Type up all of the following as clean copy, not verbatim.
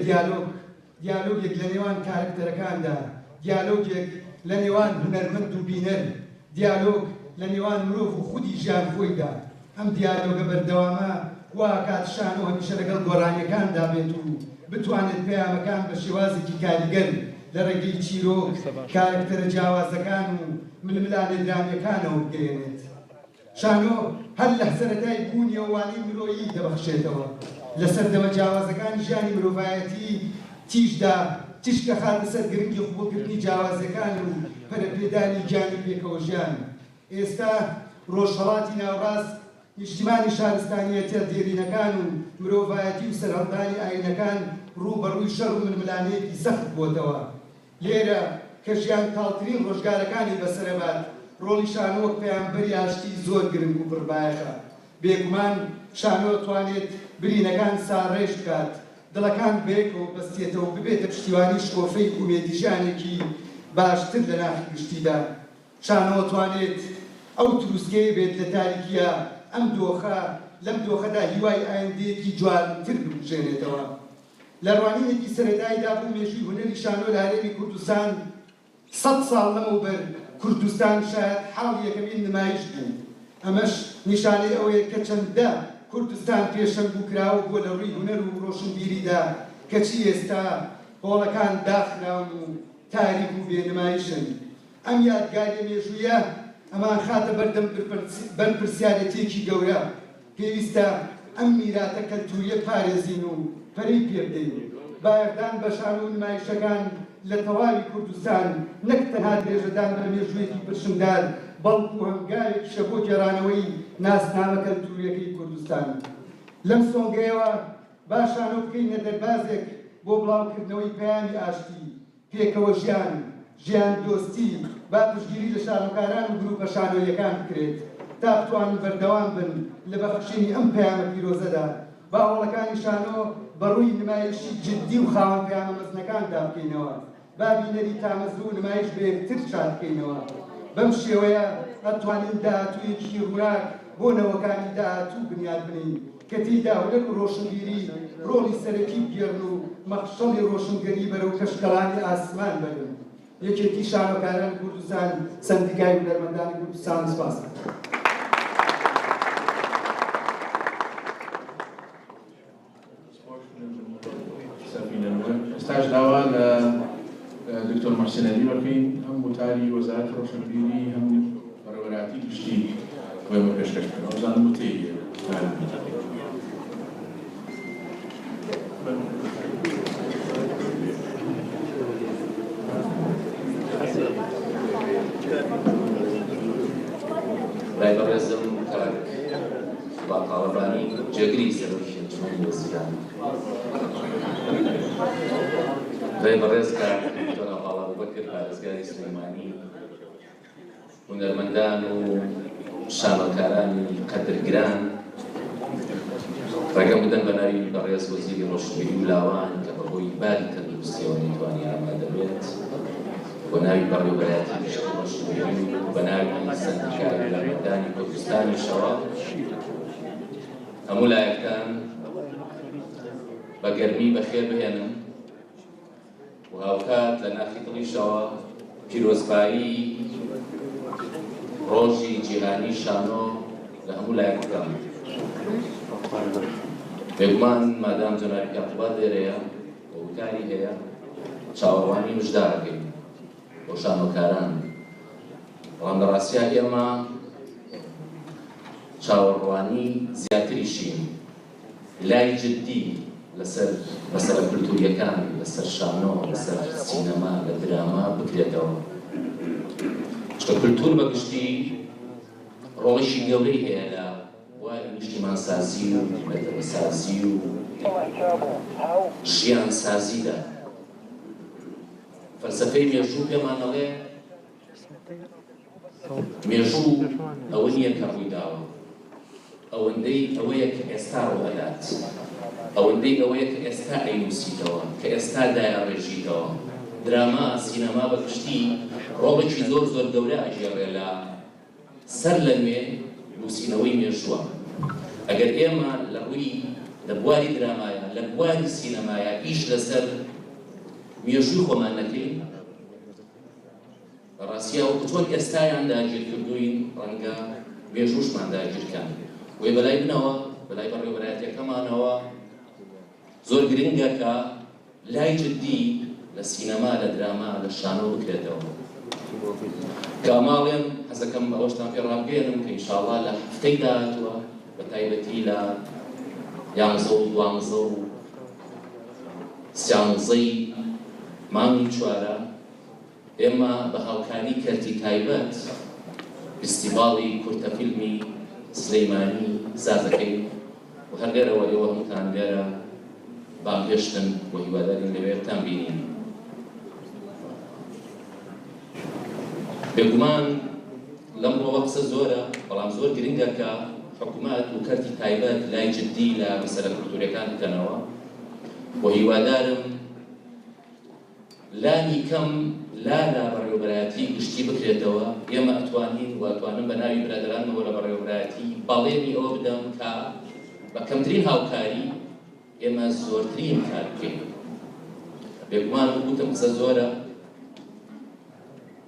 دیالۆگێک لە نێوان کارکتەرەکاندا، دیالۆگێک لە نێوان هونەرمەند و بینەر، دیالۆگ لە نێوان مرۆڤ و خودی ژیان خۆیدا. ئەم دیالۆگە بەردەوامە واکات شانۆ هەمیشە لەگەڵ گۆڕانیەکاندا بێت و بتوانێت پەیامەکان بە شێوازێکی کاریگەر لە ڕێگەی چیرۆک کارکتەرە جیاوازەکان و ململانە درامەکانەوە بگەێنێت. شانۆ هەر لە سەرەتای بوونی ئەوانەی مرۆیی دەبەخشێتەوە لە سەردەمە جیاوازەکانی ژیانی مرۆڤایەتی تیژدا تیشکە خاتە سەر گرنگی خۆکردنی جیاوازەکان و پەرەپێدانی گیانی پێکەوە ژیان. ئێستا ڕۆژهەڵاتی ناوڕاست نیشتیمانی شارستانیەتە دێرینەکان و مرۆڤایەتی و سەرهەڵدانی ئاینەکان ڕوبەڕووی شەڕ و ململانەیەکی سەخت بۆتەوە. لێرە کە ژیان تاڵترین ڕۆژگارەکانی بەسەرەبات ڕۆڵی شانۆ وەک پەیامبەری ئاشتی زۆر گرنگ و پڕبایەخە. بێگومان شانۆ توانێت برینەکان ساڕێژ بکات، دڵەکان بێکەوە بەستێتەوە و ببێتە پشتیوانی شکۆفەی ئومێدی ژیانێکی باشتر لە ناخی گشتیدا. شانۆ توانێت ئەو تروسکەیە بێت لە تاریکیە ئەم دۆخە لەم دۆخەدا هیوای ئایندەیەکی جوانتر ببژێنێتەوە. لە ڕوانینێکی سەرەتاییدا بوو مێژووی هونەری شانۆ لە هەرێمی کوردستان 100 ساڵ لەمەوبەر کوردستان شاید حاڵی یەکەمین نمایش بوو. ئەمەش نیشانەی ئەوەیە کە چەندە کوردستان پێشەنگ و کراوە بۆ لە ڕووی هونەر و ڕۆشنبیریدا کەچی ئێستا هۆڵەکان داخراون و تاریک و بێنمایشن. ئەم یادگاریە مێژوویە ئەمان خاتە بەردەم بەرپرسیارەتێکی گەورە. پێویستە ئەم میراتە کەلتوریە پارێزین و پەرەی پێ بدەین. بایەخدان بە شانۆ و نمایشەکان لە تەواوی کوردستان نەک تەنها درێژەدان بە مێژوویەکی پرشمدار بەڵکو هەنگاوێکیشە بۆ گێڕانەوەی ناسنامە کەلتوریەکەی کوردستان. لەم سۆنگەیەوە با شانۆ بکەینە دەربازێک بۆ بڵاوکردنەوەی پەیامی ئاشتی، پێکەوە ژیان، ژیان دۆستی، با پشتگیری لە شانۆکاران و گروپە شانۆیەکان بکرێت تا بتوانن بەردەوام بن لە بەخشینی ئەم پەیامە پیرۆزەدا. با هەوڵەکانی شانۆ بەڕووی نمایشی جددی و خاوەن پەیامە مەزنەکاندا بکەینەوە. با بینەری تامەزوو و نمایش بە یەکتر شاد بکەینەوە. بەم شێوەیە ئەتوانین داهاتوویەکی ڕووناک بۆ نەوەکانی داهاتوو بنیاد بنین کە تێیدا هونەر و ڕۆشنبیری ڕۆڵی سەرەکی بگێڕن و مەخشەڵی ڕۆشنگەری بەرەو کەشکەڵانی ئاسمان بەرن. یەکێتی شانۆکاران کوردستان سەندیکای هونەرمەندانی کوردستان سپاس. ئێستاش داوا لە دکتۆر محسین عەلی وەرکەین هەم وتاری وەزارەتی ڕۆشنبیری هەم بەڕێوەبەراتی گشتی خۆی بە پێشکەش بکەن. ئەوزانم وتەیە لای بەڕێزم کاک باقاڵەبانی جێگری سەرۆکی ئەنجومەنی وەزیران، لای بەڕێز کاک دکتۆر ئاڵا ئەبوبەکر پارێزگاری سلەیمانی، هونەرمەندان و شانۆکارانی قەدرگران، ڕێگەم بدەن بە ناوی بەڕێز وەزیری ڕۆشنبیری و لاوان کە بەهۆی باری تەندروستیەوە نەیتوانی ئامادە بێت، بە ناوی بەڕێوەبەراتی گشتی ڕۆشنبیری و بە ناوی سەندیکای هونەرمەندانی کوردستانیشەوە هەموو لایەکان بە گەرمی بەخێر بهێنم و هاوکات لە ناخی دڵیشەوە پیرۆزبایی ڕۆژی جیهانی شانۆ لە هەموو لایەکەکان. بێگومان مادام جەنابی کاکوبا دێرەیە و وتاری هەیە چاوەڕوانی مژدارەکەین بۆ شانۆکاران، بەڵام لە ڕاستیە ئێمە چاوەڕوانی زیاتریشین لای جددی لەسەر مەسەلە کولتوریەکان، لەسەر شانۆ، لەسەر سینەما، لە دراما بکرێتەوە. چکە کولتور بەگشتی ڕۆڵێکی گەورەی هەیە لە وای نیشتیمانسازی و مەدەنەسازی و ژیانسازیدا. فەلسەفەی مێژوو پێمان دەڵێ مێژوو ئەوە نییە کە ڕووی داوە، ئەوەندەی ئەوەیە کە ئێستا ڕوئەدات، ئەوەندەی ئەوەیە کە ئێستا ئەینووسیتەوە، کە ئێستا دایاڕێژیتەوە. دراما، سینەما بەگشتی ڕۆڵێکی زۆر زۆر گەورە ئەژێڕێ لە سەر لە نوێ نووسینەوەی مێژووە. ئەگەر ئێمە لە ڕووی لە بواری درامایە لە بواری سینەمایە ئیش لەسەر مێژووی خۆمان نەکەین بەڕاستیە وەکو چۆن ئێستایان داگیر کردوین ڕەنگە مێژووشمان داگیرکەن وێ بەلای بنەوە بەلای بەڕێوەبەرایەتیەکەمانەوە زۆر گرنگە کە لای جددی لە سینەما لە دراما لە شانۆ بکرێتەوە کە ئەماڵێن حەزەکەم ئەوەشتان پێ ڕابگەێنم کە ئینشاءڵڵا لە هەفتەی داهاتووە بە تایبەتی لە 11 و 12 و 13 مانگی چوارە ئێمە بە هاوکاری کەرتی تایبەت فستیڤاڵی کورتەفیلمی سلەیمانی سازەکەی و هەر لێرەوە ئێوە هەمووتان لێرە باگەشتن و هیوادارین لەوێتان بینین. بێگومان لەمڕۆوە قسە زۆرە بەڵام زۆر گرنگە کە حکوومەت و کەرتی تایبەت لای جددی لە مەسەلە کولتوریەکان بکەنەوە و هیوادارم لانی کەم لا بەڕێوەبەرایەتی گشتی بکرێتەوە ئێمە ئەتوانین و ئەتوانم بە ناوی برادرانەوە لە بەڕێوەبەرایەتی باڵێنی ئەوە بدەم کە بە کەمترین هاوکاری ئێمە زۆرترین کار بکەین. بێگومان وگوتم قسە زۆرە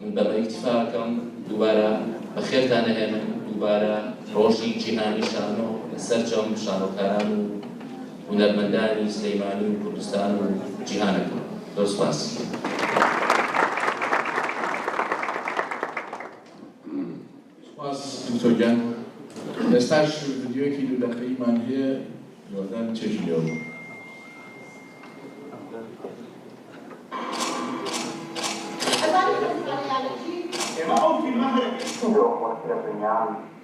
من بەمە ئیکتیفاکەم دووبارە بەخێرتان نەهێنم دووبارە ڕۆژی جیهانی شانۆ لەسەر جەم شانۆکاران و هونەرمەندانی سلەیمانی و کوردستان و جیهانەکەم. زۆر سوپاس. سپاس دکتۆر گیان. ئێستاش ڤیدیۆیەکی دوو دەقەیەمان هەیە هیوادارم چێژیەوە.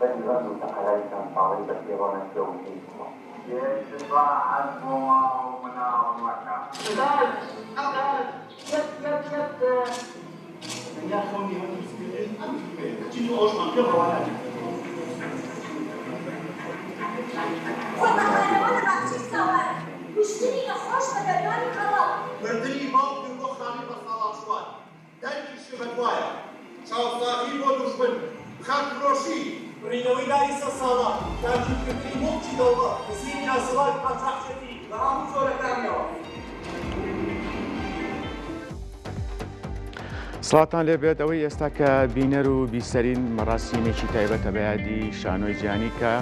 بدأ المنتقلات صعيدة في رمى الزوجين. يشفع عنه ومنع المكة. يا خوني تجي أوشمان كبر ولا مشتري نخرج بدرياني خلاص. بردني موقف بخاري بصلاة شوال. دايما شبك وايا. شاو صاحي ودشمن. خد روشي. بريدوي دايسة صلاة. تاجي كتري موقتي دوغا. نسيني أسوال قطع شدي. لهم صورة كاملة. سڵاتان لێبێت ئەوەی ئێستا کە بینەر و بیسەرین مەراسیمێکی تایبەتە بە یادی شانۆی جیهانی کە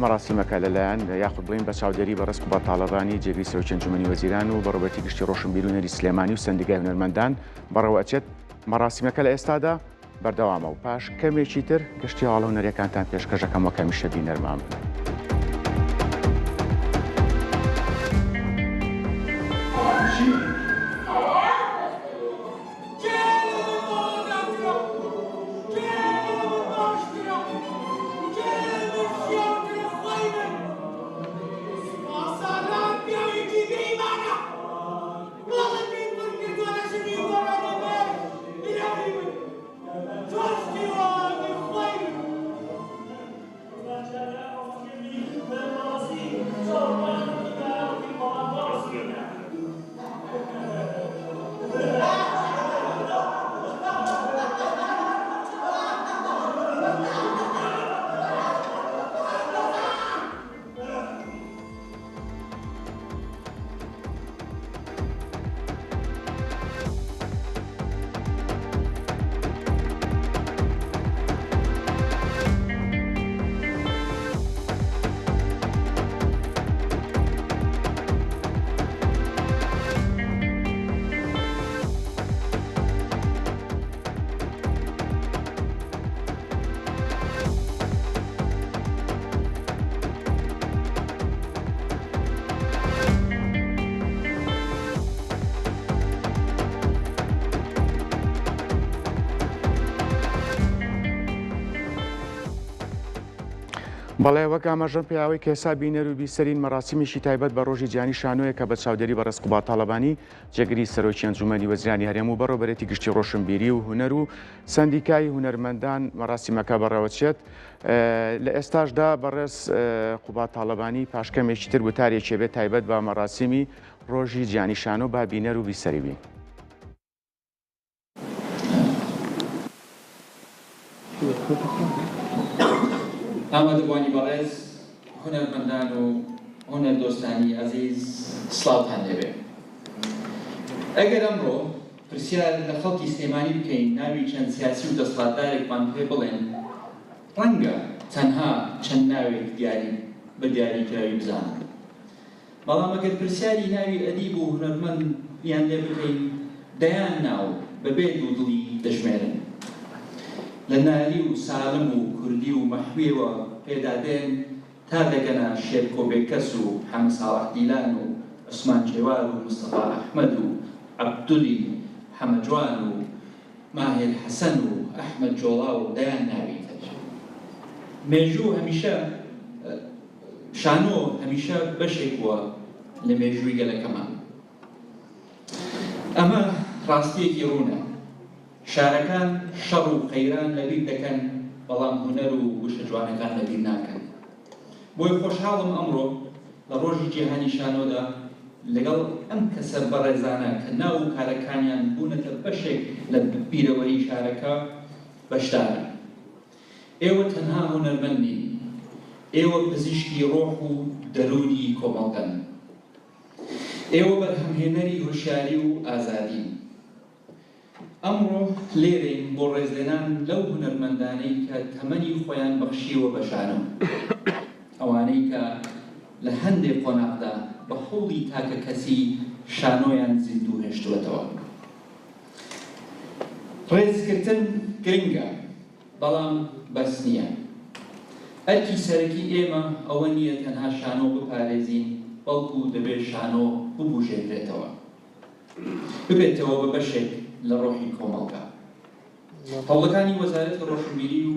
مەراسیمەکە لەلایەن یاخود بڵین بە چاودێری بە ڕێز و بەتاڵەڕانی جێگری سەرۆکی ئەنجومەنی وەزیران و بەڕێوەبەری گشتی ڕۆشنبیر و نەری سلێمانی و سەندیگای هونەرمەندان بەڕێوە ئەچێت مەراسیمەکە لە ئێستادا بەردەوامە و پاش کەمێکی تر گشتی هاڵە هونەریەکانتان پێشکەشەکەم وەک هەمیشە بینەرمان بن. بەڵێ وەک ئاماژەم پیاوەی کە ئێستا بینەر و بیسەرین مەراسیمێکی تایبەت بە ڕۆژی جیهانی شانۆیە کە بە چاودێری بە ڕێز قوبات تاڵەبانی جێگری سەرۆکی ئەنجومەنی وەزیرانی هەرێم و بەڕێوەبەرێتی گشتی ڕۆشنبیری و هونەر و سەندیکای هونەرمەندان مەراسیمەکە بەڕێوەچێت لە ئێستاشدا بەڕێز قوبات تاڵەبانی پاشکەمێکی تر وتارێکی بێت تایبەت بە مەراسیمی ڕۆژی جیهانی شانۆ با بینەر و بیسەری بین. ئامادەبوانی بەڕێز هونەرمەندان و هونەر دۆستانی عەزیز سڵاوتان لەبێ. ئەگەر ئەمڕۆ پرسیار لە خەڵکی سلێمانی بکەین ناوی چەند سیاسی و دەسەڵاتدارێکمان پێ بڵێن ڕەنگە تەنها چەند ناوێک بە دیاریکراوی بزانن. بەڵام ئەگەر پرسیاری ناوی ئەدیب و هونەرمەندیان لێ بکەین دەیان ناو بەبێ دوودڵی دەژمێرن. لە نالی و ساڵم و کوردی و مەحوێوە پێدادێن تا دەگەنە شێرکۆ بێکەس و حەمد ساڵح دیلان و عوسمان کێوار و مستەفا ئەحمەد و عەبدولی حەمەجوان و ماهر حەسەن و ئەحمەد جۆڵا و دەیان ناوی تر. مێژوو هەمیشە شانۆ هەمیشە بەشێک بووە لە مێژووی گەلەکەمان. ئەمە ڕاستیەکی ڕوونە. شارەکان شەڕ و قەیران لەبیر دەکەن بەڵام هونەر و وشە جوانەکان لەبیر ناکەن. بۆی خۆشحاڵم ئەمڕۆ لە ڕۆژی جیهانی شانۆدا لەگەڵ ئەم کەسە بەڕێزانە کە ناو و کارەکانیان بوونەتە بەشێک لە بیرەوەری شارەکە بەشدارن. ئێوە تەنها هونەرمەند نین، ئێوە پزیشکی ڕۆح و دەرونی کۆمەڵگەن. ئێوە بەرهەمهێنەری هوشیاری و ئازادی. ئەمڕۆ لێرەین بۆ ڕێزلێنان لەو هونەرمەندانەی کە تەمەنی خۆیان بەخشیوە بە شانۆ، ئەوانەی کە لە هەندێک قۆناغدا بە هەوڵی تاکە کەسی شانۆیان زیندوو هێشتووەتەوە. ڕێزکردن گرنگە بەڵام بەس نییە. ئەرکی سەرەکی ئێمە ئەوە نییە تەنها شانۆ بپارێزین، بەڵکو دەبێت شانۆ ببوژێنرێتەوە، ببێتەوە بە بەشێک لە ڕۆحی کۆمەڵگا. هەوڵەکانی وەزارەتی ڕۆشنبیری و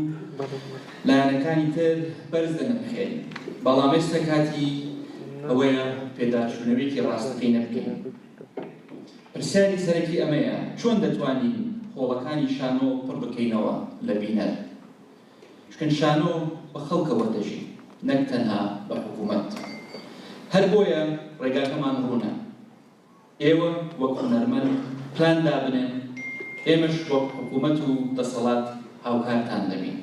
لایەنەکانی تر بەرز دەنرخێن، بەڵام ئێستا کاتی ئەوەیە پێداچوونەوەیەکی ڕاستەقینە بکەین. پرسیاری سەرەکی ئەمەیە چۆن دەتوانین هۆڵەکانی شانۆ پڕ بکەینەوە لە بینەر، چکن شانۆ بە خەڵکەوە دەژی نەک تەنها بە حکوومەت. هەر بۆیە ڕێگاکەمان ڕوونە. ئێوە وەک هونەرمەند پلان دابنێن، ئێمەش وەک حکوومەت و دەسەڵات هاوکارتان دەبین.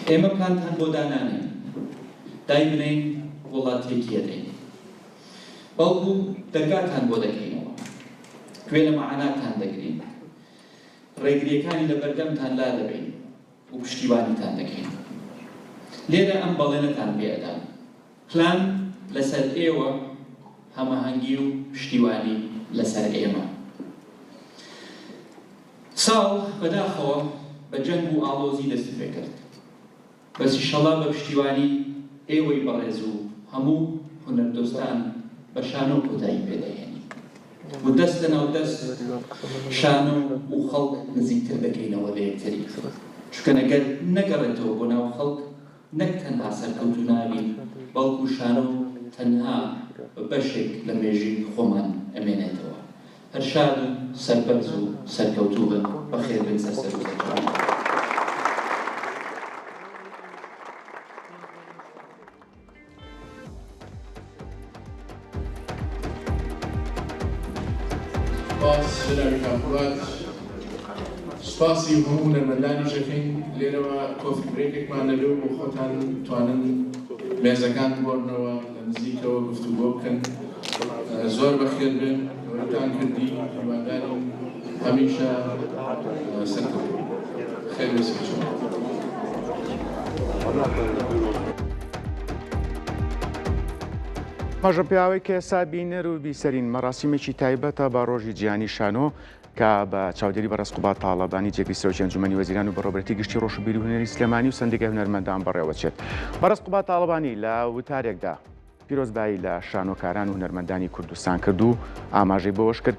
ئێمە پلانتان بۆ دانانێن، دای بنین وڵاتێکی ئەدەین، بەڵکو دەرگاتان بۆ دەکەینەوە، گوێ لە مەعاناتان دەگرین، ڕێگریەکانی لە بەردەمتان لا دەبین و پشتیوانیتان دەکەین. لێرە ئەم بەڵێنەتان پێدان، پلان لەسەر ئێوە، هەماهەنگی و پشتیوانی لەسەر ئێمە. ساڵ بەداخەوە بە جەنگ و ئاڵۆزی دەستی پێ کرد، بەس ئینشەڵا بە پشتیوانی ئێوەی بەڕێز و هەموو هونەردۆستان بە شانۆ کۆتایی پێدەهێنی و دەست لەناو دەست شانۆ و خەڵک نزیکتر دەکەینەوە لە یەکتری، چونکە ئەگەر نەگەڕێتەوە بۆ ناو خەڵک نەک تەنها سەرکەوتوو نابین، بەڵکو شانۆ تەنها بەشێک لە مێژی خۆمان ئەمێنێتەوە. هەر شاد و سەربەرز و سەرکەوتوو بن، بەخێر بن سەر و سەرچاوان. سپاس جنابی کاپوات، سپاسی هەموو هونەرمەندانی ژەکەین. لێرەوە کۆفی برێکێکمان دەبێت بۆ خۆتان توانن مێزەکان بۆرنەوە لە نزیکەوە گفتوگۆ بکەن. زۆر بەخێر بن، گەورەتان کردی، هیوادارین هەمیشە سەرکەوتوو خێر بێسێ. مەژە پیاوەی کە ئێستا بینەر و بیسەرین مەراسیمێکی تایبەتە بە ڕۆژی جیهانی شانۆ کە بە چاودێری بەڕێزقوبات تاڵەبانی جێگری سەرۆکی ئەنجومەنی وەزیران و بەڕێوەبەرێتی گشتی ڕۆژبیری و هونەری سلێمانی و سندیگای هونەرمەندان بەڕێوەچێت. بەڕێزقوبات تاڵەبانی لە وتارێکدا پیرۆزبایی لە شانۆکاران و هونەرمەندانی کوردستان کرد و ئاماژەی بەوەش کرد